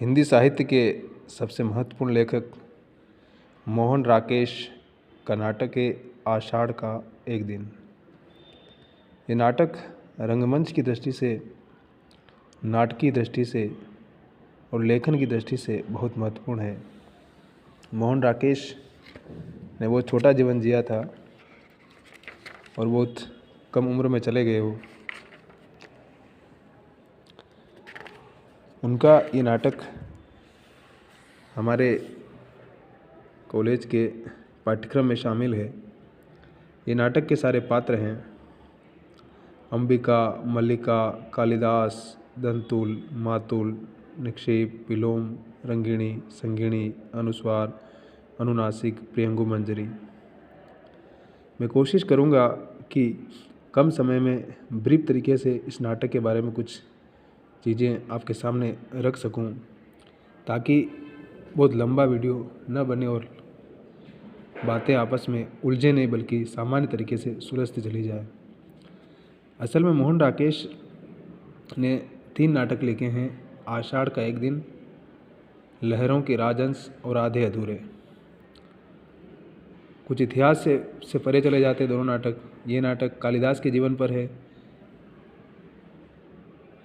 हिंदी साहित्य के सबसे महत्वपूर्ण लेखक मोहन राकेश का नाटक है आषाढ़ का एक दिन। ये नाटक रंगमंच की दृष्टि से, नाटकीय दृष्टि से और लेखन की दृष्टि से बहुत महत्वपूर्ण है। मोहन राकेश ने बहुत छोटा जीवन जिया था और बहुत कम उम्र में चले गए वो। उनका ये नाटक हमारे कॉलेज के पाठ्यक्रम में शामिल है। ये नाटक के सारे पात्र हैं अंबिका, मल्लिका, कालिदास, दंतुल, मातुल, निक्षेप, विलोम, रंगिणी, संगिणी, अनुस्वार, अनुनासिक, प्रियंगु मंजरी। मैं कोशिश करूँगा कि कम समय में ब्रीफ तरीके से इस नाटक के बारे में कुछ चीज़ें आपके सामने रख सकूं, ताकि बहुत लंबा वीडियो न बने और बातें आपस में उलझे नहीं, बल्कि सामान्य तरीके से सुलझती चली जाए। असल में मोहन राकेश ने 3 नाटक लिखे हैं, आषाढ़ का एक दिन, लहरों के राजहंस और आधे अधूरे। कुछ इतिहास से परे चले जाते दोनों नाटक। ये नाटक कालिदास के जीवन पर है।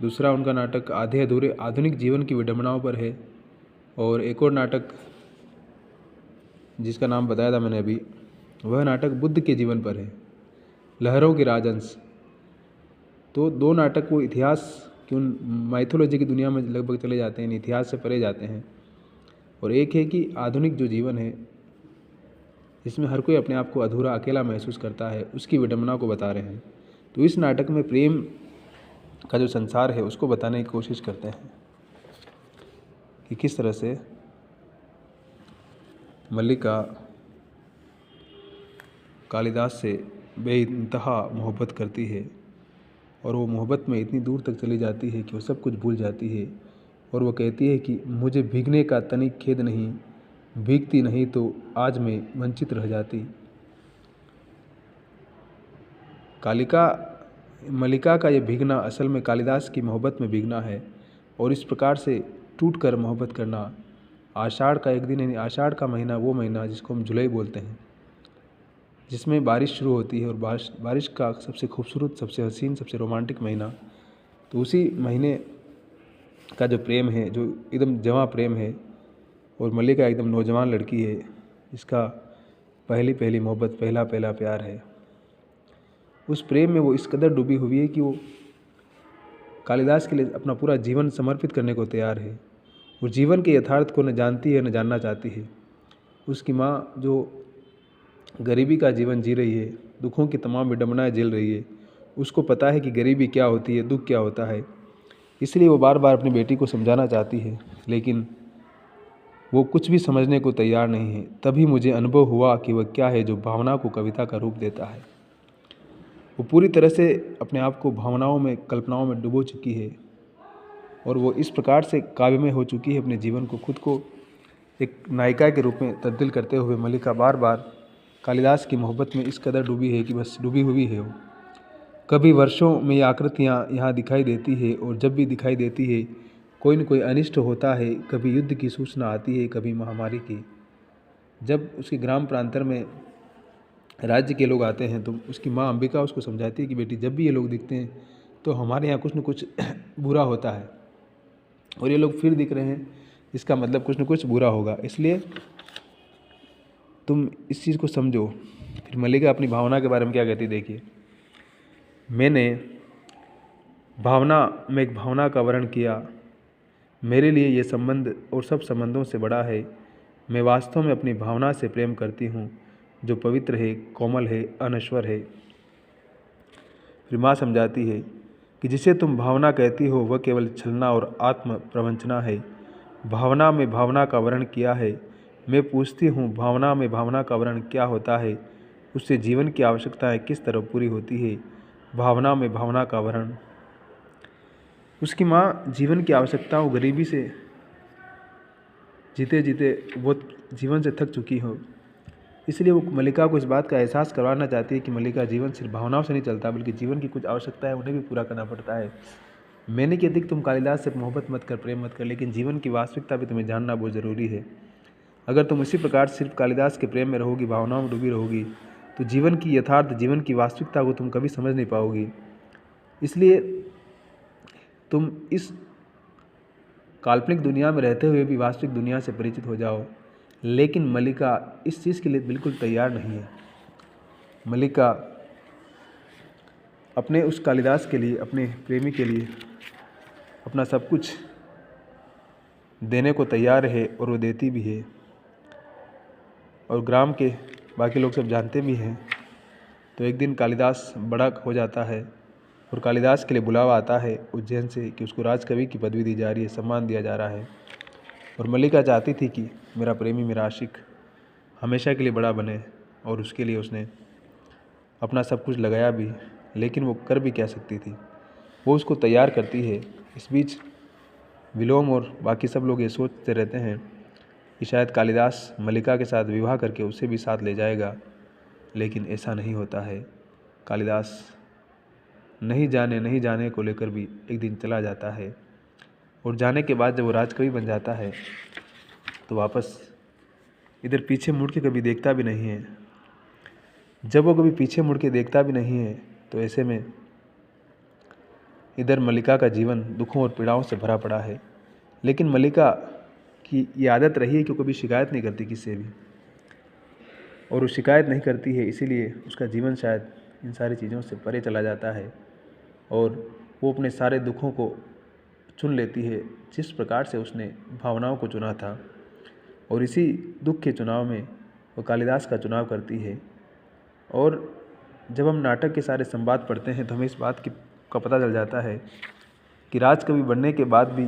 दूसरा उनका नाटक आधे अधूरे आधुनिक जीवन की विडंबनाओं पर है। और एक और नाटक जिसका नाम बताया था मैंने अभी, वह नाटक बुद्ध के जीवन पर है, लहरों के राजहंस। तो 2 नाटक वो इतिहास की, उन माइथोलॉजी की दुनिया में लगभग चले जाते हैं, इतिहास से परे जाते हैं। और एक है कि आधुनिक जो जीवन है, जिसमें हर कोई अपने आप को अधूरा, अकेला महसूस करता है, उसकी विडंबना को बता रहे हैं। तो इस नाटक में प्रेम का जो संसार है उसको बताने की कोशिश करते हैं कि किस तरह से मल्लिका कालिदास से बेइंतहा मोहब्बत करती है और वो मोहब्बत में इतनी दूर तक चली जाती है कि वो सब कुछ भूल जाती है। और वो कहती है कि मुझे भीगने का तनिक खेद नहीं, भीगती नहीं तो आज मैं वंचित रह जाती। मल्लिका का ये भीगना असल में कालिदास की मोहब्बत में भीगना है। और इस प्रकार से टूट कर मोहब्बत करना। आषाढ़ का एक दिन, यानी आषाढ़ का महीना, वो महीना जिसको हम जुलाई बोलते हैं, जिसमें बारिश शुरू होती है, और बारिश का सबसे खूबसूरत, सबसे हसीन, सबसे रोमांटिक महीना। तो उसी महीने का जो प्रेम है, जो एकदम जवां प्रेम है, और मल्लिका एकदम नौजवान लड़की है, इसका पहली मोहब्बत, पहला प्यार है। उस प्रेम में वो इस कदर डूबी हुई है कि वो कालिदास के लिए अपना पूरा जीवन समर्पित करने को तैयार है। वो जीवन के यथार्थ को न जानती है, न जानना चाहती है। उसकी माँ जो गरीबी का जीवन जी रही है, दुखों की तमाम विडंबनाएं झेल रही है, उसको पता है कि गरीबी क्या होती है, दुख क्या होता है। इसलिए वो बार बार अपनी बेटी को समझाना चाहती है, लेकिन वो कुछ भी समझने को तैयार नहीं है। तभी मुझे अनुभव हुआ कि वह क्या है जो भावना को कविता का रूप देता है। वो पूरी तरह से अपने आप को भावनाओं में, कल्पनाओं में डुबो चुकी है, और वो इस प्रकार से काव्य में हो चुकी है अपने जीवन को, खुद को एक नायिका के रूप में तब्दील करते हुए मल्लिका बार बार कालिदास की मोहब्बत में इस कदर डूबी है कि बस डूबी हुई है वो। कभी वर्षों में ये आकृतियाँ यहाँ दिखाई देती है, और जब भी दिखाई देती है कोई न कोई अनिष्ट होता है। कभी युद्ध की सूचना आती है, कभी महामारी की। जब उसके ग्राम प्रांतर में राज्य के लोग आते हैं, तो उसकी माँ अंबिका उसको समझाती है कि बेटी, जब भी ये लोग दिखते हैं तो हमारे यहाँ कुछ न कुछ बुरा होता है, और ये लोग फिर दिख रहे हैं, इसका मतलब कुछ न कुछ बुरा होगा, इसलिए तुम इस चीज़ को समझो। फिर मल्लिका अपनी भावना के बारे में क्या कहती, देखिए। मैंने भावना में एक भावना का वर्णन किया। मेरे लिए ये संबंध और सब संबंधों से बड़ा है। मैं वास्तव में अपनी भावना से प्रेम करती हूँ, जो पवित्र है, कोमल है, अनश्वर है। फिर माँ समझाती है कि जिसे तुम भावना कहती हो वह केवल छलना और आत्म प्रवंचना है। भावना में भावना का वर्णन किया है। मैं पूछती हूँ, भावना में भावना का वर्णन क्या होता है? उससे जीवन की आवश्यकताएं किस तरह पूरी होती है? भावना में भावना का वर्णन। उसकी माँ जीवन की आवश्यकताओं, गरीबी से जीते जीते बहुत जीवन से थक चुकी हो, इसलिए वो मल्लिका को इस बात का एहसास करवाना चाहती है कि मल्लिका, जीवन सिर्फ भावनाओं से नहीं चलता, बल्कि जीवन की कुछ आवश्यकताएं उन्हें भी पूरा करना पड़ता है। मैंने कि अधिक तुम कालिदास से मोहब्बत मत कर, प्रेम मत कर, लेकिन जीवन की वास्तविकता भी तुम्हें जानना बहुत ज़रूरी है। अगर तुम इसी प्रकार सिर्फ कालिदास के प्रेम में रहोगी, भावनाओं में डूबी रहोगी, तो जीवन की यथार्थ, जीवन की वास्तविकता को तुम कभी समझ नहीं पाओगी। इसलिए तुम इस काल्पनिक दुनिया में रहते हुए भी वास्तविक दुनिया से परिचित हो जाओ। लेकिन मल्लिका इस चीज़ के लिए बिल्कुल तैयार नहीं है। मल्लिका अपने उस कालिदास के लिए, अपने प्रेमी के लिए अपना सब कुछ देने को तैयार है और वो देती भी है। और ग्राम के बाकी लोग सब जानते भी हैं। तो एक दिन कालिदास बड़ा हो जाता है और कालिदास के लिए बुलावा आता है उज्जैन से कि उसको राजकवि की पदवी दी जा रही है, सम्मान दिया जा रहा है। और मल्लिका चाहती थी कि मेरा प्रेमी, मेरा आशिक हमेशा के लिए बड़ा बने, और उसके लिए उसने अपना सब कुछ लगाया भी। लेकिन वो कर भी क्या सकती थी, वो उसको तैयार करती है। इस बीच विलोम और बाकी सब लोग ये सोचते रहते हैं कि शायद कालिदास मल्लिका के साथ विवाह करके उसे भी साथ ले जाएगा, लेकिन ऐसा नहीं होता है। कालिदास नहीं जाने को लेकर भी एक दिन चला जाता है, और जाने के बाद जब वो राजकवि बन जाता है तो वापस इधर पीछे मुड़ के कभी देखता भी नहीं है। जब वो कभी पीछे मुड़ के देखता भी नहीं है तो ऐसे में इधर मल्लिका का जीवन दुखों और पीड़ाओं से भरा पड़ा है। लेकिन मल्लिका की ये आदत रही है कि वो कभी शिकायत नहीं करती किसी से भी, और वो शिकायत नहीं करती है, इसीलिए उसका जीवन शायद इन सारी चीज़ों से परे चला जाता है। और वो अपने सारे दुखों को चुन लेती है जिस प्रकार से उसने भावनाओं को चुना था, और इसी दुख के चुनाव में वो कालिदास का चुनाव करती है। और जब हम नाटक के सारे संवाद पढ़ते हैं तो हमें इस बात का पता चल जाता है कि राजकवि बनने के बाद भी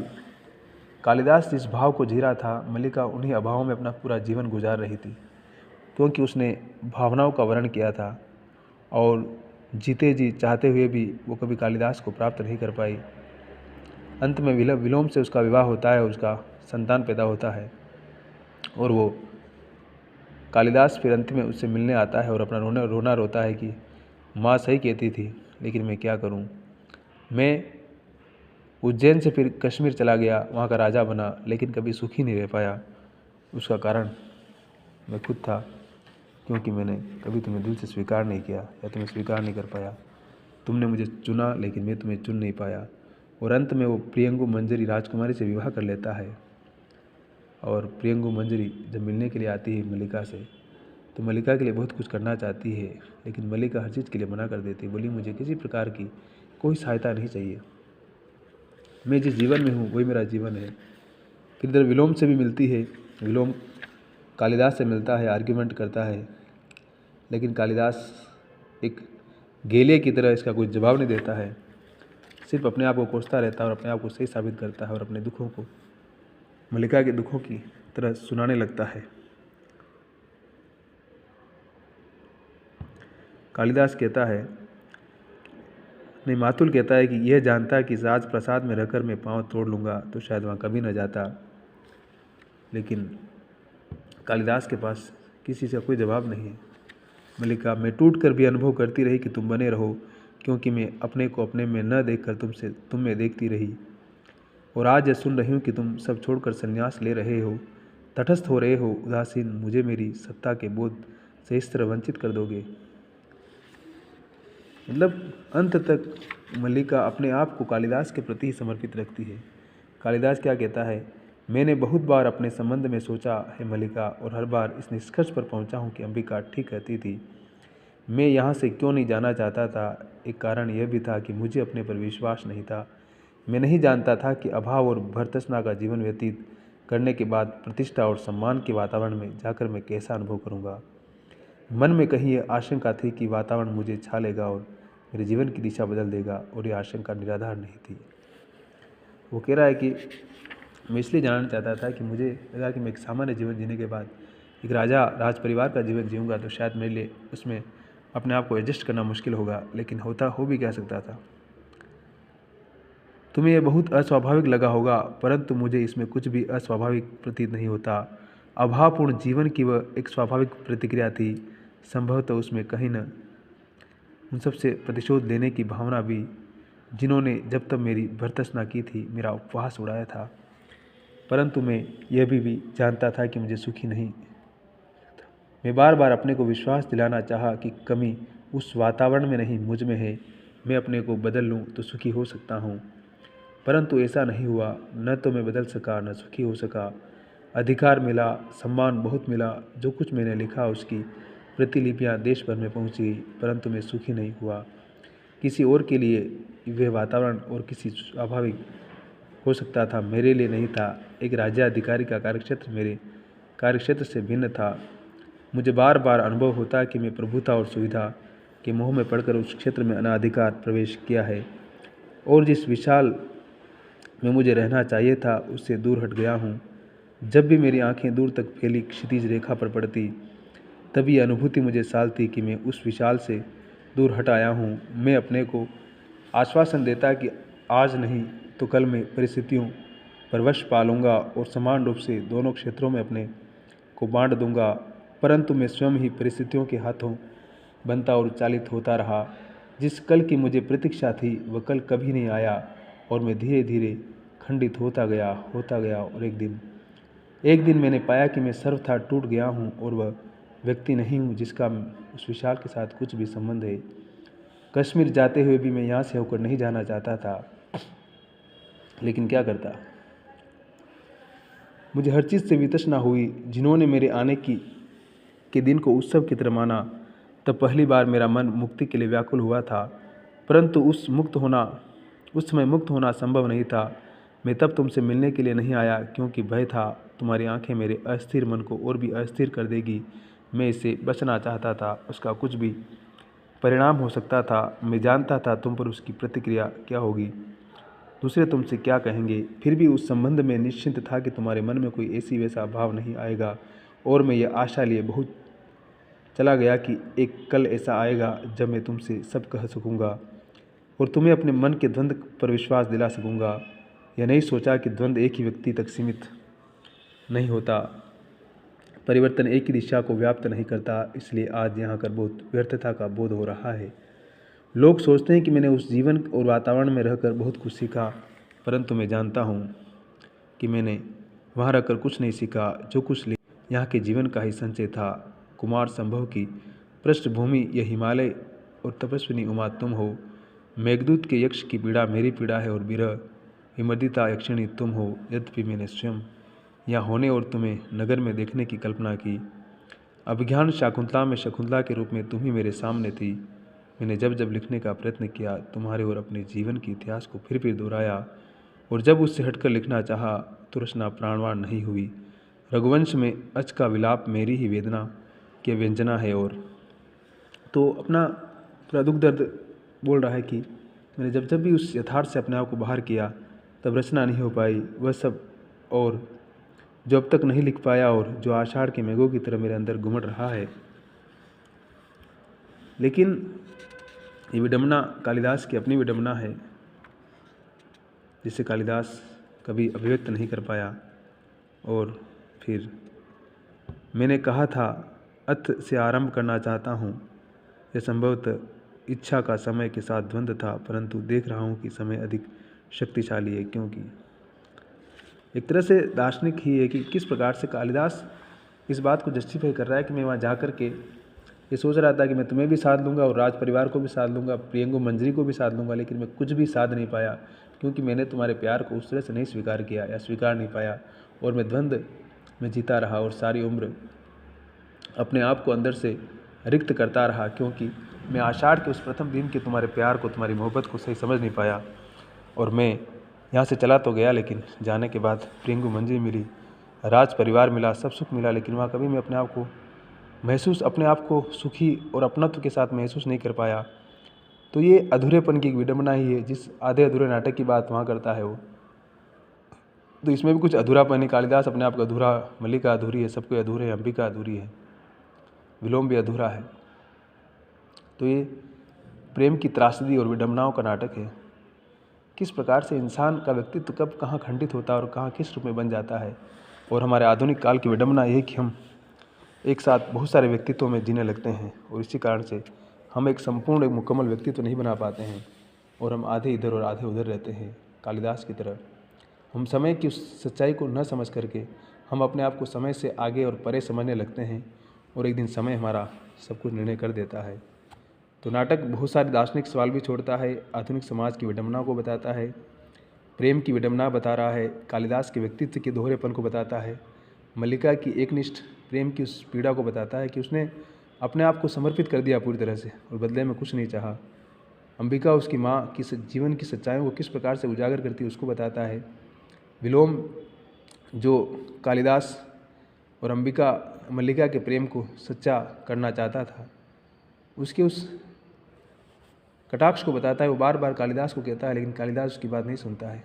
कालिदास जिस भाव को जी रहा था, मल्लिका उन्हीं अभावों में अपना पूरा जीवन गुजार रही थी, क्योंकि उसने भावनाओं का वर्णन किया था। और जीते जी चाहते हुए भी वो कभी कालिदास को प्राप्त नहीं कर पाई। अंत में विलोम से उसका विवाह होता है, उसका संतान पैदा होता है, और वो कालिदास फिर अंत में उससे मिलने आता है और अपना रोना रोता है कि माँ सही कहती थी, लेकिन मैं क्या करूँ। मैं उज्जैन से फिर कश्मीर चला गया, वहाँ का राजा बना, लेकिन कभी सुखी नहीं रह पाया। उसका कारण मैं खुद था, क्योंकि मैंने कभी तुम्हें दिल से स्वीकार नहीं किया, या तुम्हें स्वीकार नहीं कर पाया। तुमने मुझे चुना, लेकिन मैं तुम्हें चुन नहीं पाया। और अंत में वो प्रियंगु मंजरी राजकुमारी से विवाह कर लेता है। और प्रियंगु मंजरी जब मिलने के लिए आती है मल्लिका से, तो मल्लिका के लिए बहुत कुछ करना चाहती है, लेकिन मल्लिका हर चीज़ के लिए मना कर देती है। बोली, मुझे किसी प्रकार की कोई सहायता नहीं चाहिए, मैं जिस जीवन में हूँ वही मेरा जीवन है। फिर इधर विलोम से भी मिलती है। विलोम कालिदास से मिलता है, आर्ग्यूमेंट करता है, लेकिन कालिदास एक गेले की तरह इसका कोई जवाब नहीं देता है, सिर्फ अपने आप को कोसता रहता है और अपने आप को सही साबित करता है, और अपने दुखों को मल्लिका के दुखों की तरह सुनाने लगता है। कालिदास कहता है, नहीं, मातुल कहता है कि यह जानता कि राज प्रसाद में रहकर मैं पाँव तोड़ लूँगा तो शायद वहाँ कभी न जाता। लेकिन कालिदास के पास किसी से कोई जवाब नहीं है। मल्लिका, मैं टूट कर भी अनुभव करती रही कि तुम बने रहो, क्योंकि मैं अपने को अपने में न देखकर तुम में देखती रही। और आज यह सुन रही हूँ कि तुम सब छोड़कर संन्यास ले रहे हो, तटस्थ हो रहे हो, उदासीन, मुझे मेरी सत्ता के बोध से इस तरह वंचित कर दोगे। मतलब अंत तक मल्लिका अपने आप को कालिदास के प्रति ही समर्पित रखती है। कालिदास क्या कहता है, मैंने बहुत बार अपने संबंध में सोचा है मल्लिका, और हर बार इस निष्कर्ष पर पहुंचा हूं कि अंबिका ठीक कहती थी। मैं यहाँ से क्यों नहीं जाना चाहता था, एक कारण यह भी था कि मुझे अपने पर विश्वास नहीं था। मैं नहीं जानता था कि अभाव और भरतृष्णा का जीवन व्यतीत करने के बाद प्रतिष्ठा और सम्मान के वातावरण में जाकर मैं कैसा अनुभव करूँगा। मन में कहीं यह आशंका थी कि वातावरण मुझे छा लेगा और मेरे जीवन की दिशा बदल देगा, और यह आशंका निराधार नहीं थी। वो कह रहा है कि मैं इसलिए जानना चाहता था कि मुझे लगा कि मैं एक सामान्य जीवन जीने के बाद एक राज परिवार का जीवन जीऊँगा तो शायद मेरे लिए उसमें अपने आप को एडजस्ट करना मुश्किल होगा, लेकिन हो भी क्या सकता था। तुम्हें यह बहुत अस्वाभाविक लगा होगा, परंतु मुझे इसमें कुछ भी अस्वाभाविक प्रतीत नहीं होता। अभावपूर्ण जीवन की वह एक स्वाभाविक प्रतिक्रिया थी। संभवतः उसमें कहीं न उन सबसे प्रतिशोध लेने की भावना भी जिन्होंने जब तक मेरी भर्त्सना की थी, मेरा उपहास उड़ाया था, परंतु मैं यह भी जानता था कि मुझे सुखी नहीं। मैं बार बार अपने को विश्वास दिलाना चाहा कि कमी उस वातावरण में नहीं, मुझ में है। मैं अपने को बदल लूँ तो सुखी हो सकता हूँ, परंतु ऐसा नहीं हुआ। न तो मैं बदल सका, न सुखी हो सका। अधिकार मिला, सम्मान बहुत मिला, जो कुछ मैंने लिखा उसकी प्रतिलिपियाँ देश भर में पहुँची, परंतु मैं सुखी नहीं हुआ। किसी और के लिए वह वातावरण और किसी स्वाभाविक हो सकता था, मेरे लिए नहीं था। एक राज्याधिकारी का कार्यक्षेत्र मेरे कार्यक्षेत्र से भिन्न था। मुझे बार बार अनुभव होता कि मैं प्रभुता और सुविधा के मोह में पड़कर उस क्षेत्र में अनाधिकार प्रवेश किया है और जिस विशाल में मुझे रहना चाहिए था उससे दूर हट गया हूँ। जब भी मेरी आंखें दूर तक फैली क्षितिज रेखा पर पड़ती, तब ये अनुभूति मुझे सालती कि मैं उस विशाल से दूर हट आया हूँ। मैं अपने को आश्वासन देता कि आज नहीं तो कल मैं परिस्थितियों पर वश पालूंगा और समान रूप से दोनों क्षेत्रों में अपने को बांट दूंगा, परंतु मैं स्वयं ही परिस्थितियों के हाथों बनता और चालित होता रहा। जिस कल की मुझे प्रतीक्षा थी वह कल कभी नहीं आया और मैं धीरे धीरे खंडित होता गया और एक दिन मैंने पाया कि मैं सर्वथा टूट गया हूँ और वह व्यक्ति नहीं हूँ जिसका उस विशाल के साथ कुछ भी संबंध है। कश्मीर जाते हुए भी मैं यहाँ से होकर नहीं जाना चाहता था, लेकिन क्या करता। मुझे हर चीज़ से वितृष्णा हुई। जिन्होंने मेरे आने के दिन को उत्सव की तरह माना, तब पहली बार मेरा मन मुक्ति के लिए व्याकुल हुआ था, परंतु उस समय मुक्त होना संभव नहीं था। मैं तब तुमसे मिलने के लिए नहीं आया क्योंकि भय था तुम्हारी आंखें मेरे अस्थिर मन को और भी अस्थिर कर देगी। मैं इससे बचना चाहता था, उसका कुछ भी परिणाम हो सकता था। मैं जानता था तुम पर उसकी प्रतिक्रिया क्या होगी, दूसरे तुमसे क्या कहेंगे। फिर भी उस संबंध में निश्चिंत था कि तुम्हारे मन में कोई ऐसी वैसा भाव नहीं आएगा और मैं ये आशा लिए बहुत चला गया कि एक कल ऐसा आएगा जब मैं तुमसे सब कह सकूँगा और तुम्हें अपने मन के द्वंद्व पर विश्वास दिला सकूँगा। यह नहीं सोचा कि द्वंद्व एक ही व्यक्ति तक सीमित नहीं होता, परिवर्तन एक ही दिशा को व्याप्त नहीं करता। इसलिए आज यहाँ कर बहुत व्यर्थता का बोध हो रहा है। लोग सोचते हैं कि मैंने उस जीवन और वातावरण में रहकर बहुत कुछ सीखा, परंतु मैं जानता हूँ कि मैंने वहाँ रहकर कुछ नहीं सीखा। जो कुछ यहाँ के जीवन का ही संचय था। कुमार संभव की पृष्ठभूमि यह हिमालय और तपस्विनी उमा तुम हो। मेघदूत के यक्ष की पीड़ा मेरी पीड़ा है और विरह विमर्दिता यक्षिणी तुम हो। यद्यपि मैंने स्वयं यहाँ होने और तुम्हें नगर में देखने की कल्पना की, अभिज्ञान शाकुंतला में शकुंतला के रूप में तुम ही मेरे सामने थी। मैंने जब जब लिखने का प्रयत्न किया, तुम्हारे और अपने जीवन के इतिहास को फिर दोहराया और जब उससे हटकर लिखना चाहा तो रचना प्राणवान नहीं हुई। रघुवंश में अच का विलाप मेरी ही वेदना की व्यंजना है। और तो अपना पूरा दुख दर्द बोल रहा है कि मैंने जब जब भी उस यथार्थ से अपने आप को बाहर किया तब रचना नहीं हो पाई। वह सब और जो अब तक नहीं लिख पाया और जो आषाढ़ के मेघों की तरह मेरे अंदर घुमड़ रहा है। लेकिन ये विडंबना कालिदास की अपनी विडंबना है, जिसे कालिदास कभी अभिव्यक्त नहीं कर पाया। और फिर मैंने कहा था अथ से आरंभ करना चाहता हूँ। यह संभवतः इच्छा का समय के साथ द्वंद्व था, परंतु देख रहा हूँ कि समय अधिक शक्तिशाली है, क्योंकि एक तरह से दार्शनिक ही है कि किस प्रकार से कालिदास इस बात को जस्टिफाई कर रहा है कि मैं वहाँ जा कर के ये सोच रहा था कि मैं तुम्हें भी साथ लूँगा और राज परिवार को भी साथ लूँगा, प्रियंगो मंजरी को भी साथ लूँगा, लेकिन मैं कुछ भी साध नहीं पाया क्योंकि मैंने तुम्हारे प्यार को उस तरह से नहीं स्वीकार किया या स्वीकार नहीं पाया और मैं द्वंद्व में जीता रहा और सारी उम्र अपने आप को अंदर से रिक्त करता रहा, क्योंकि मैं आषाढ़ के उस प्रथम दिन के तुम्हारे प्यार को, तुम्हारी मोहब्बत को सही समझ नहीं पाया। और मैं यहाँ से चला तो गया, लेकिन जाने के बाद प्रियंगु मंजरी मिली, राज परिवार मिला, सब सुख मिला, लेकिन वहाँ कभी मैं अपने आप को सुखी और अपनत्व के साथ महसूस नहीं कर पाया। तो ये अधूरेपन की एक विडंबना ही है। जिस आधे अधूरे नाटक की बात वहाँ करता है वो, तो इसमें भी कुछ अधूरापन है। कालिदास अपने आप को अधूरा, मल्लिका अधूरी है, सब कोई अधूरे है, अंबिका अधूरी है, विलोम भी अधूरा है। तो ये प्रेम की त्रासदी और विडंबनाओं का नाटक है। किस प्रकार से इंसान का व्यक्तित्व कब कहाँ खंडित होता है और कहाँ किस रूप में बन जाता है। और हमारे आधुनिक काल की विडंबना ये है कि हम एक साथ बहुत सारे व्यक्तित्वों में जीने लगते हैं और इसी कारण से हम एक संपूर्ण, एक मुकम्मल व्यक्तित्व नहीं बना पाते हैं। और हम आधे इधर और आधे उधर रहते हैं। कालिदास की तरह हम समय की उस सच्चाई को न समझ करके हम अपने आप को समय से आगे और परे समझने लगते हैं और एक दिन समय हमारा सब कुछ निर्णय कर देता है। तो नाटक बहुत सारे दार्शनिक सवाल भी छोड़ता है, आधुनिक समाज की विडंबना को बताता है, प्रेम की विडंबना बता रहा है, कालिदास के व्यक्तित्व के दोहरेपन को बताता है, मल्लिका की एकनिष्ठ प्रेम की उस पीड़ा को बताता है कि उसने अपने आप को समर्पित कर दिया पूरी तरह से और बदले में कुछ नहीं चाहा। अंबिका उसकी माँ की जीवन की सच्चाइयों को किस प्रकार से उजागर करती है उसको बताता है। विलोम जो कालिदास और अंबिका मल्लिका के प्रेम को सच्चा करना चाहता था, उसके उस कटाक्ष को बताता है। वो बार बार कालिदास को कहता है, लेकिन कालिदास उसकी बात नहीं सुनता है।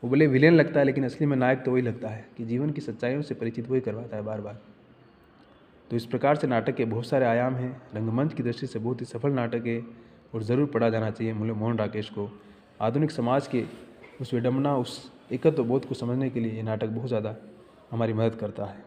वो भले विलेन लगता है, लेकिन असली में नायक तो वही लगता है कि जीवन की सच्चाइयों से परिचित वही करवाता है बार बार। तो इस प्रकार से नाटक के बहुत सारे आयाम हैं। रंगमंच की दृष्टि से बहुत ही सफल नाटक है और ज़रूर पढ़ा जाना चाहिए मोहन राकेश को। आधुनिक समाज के उस विडंबना, उस एकत्व बोध को समझने के लिए ये नाटक बहुत ज़्यादा हमारी मदद करता है।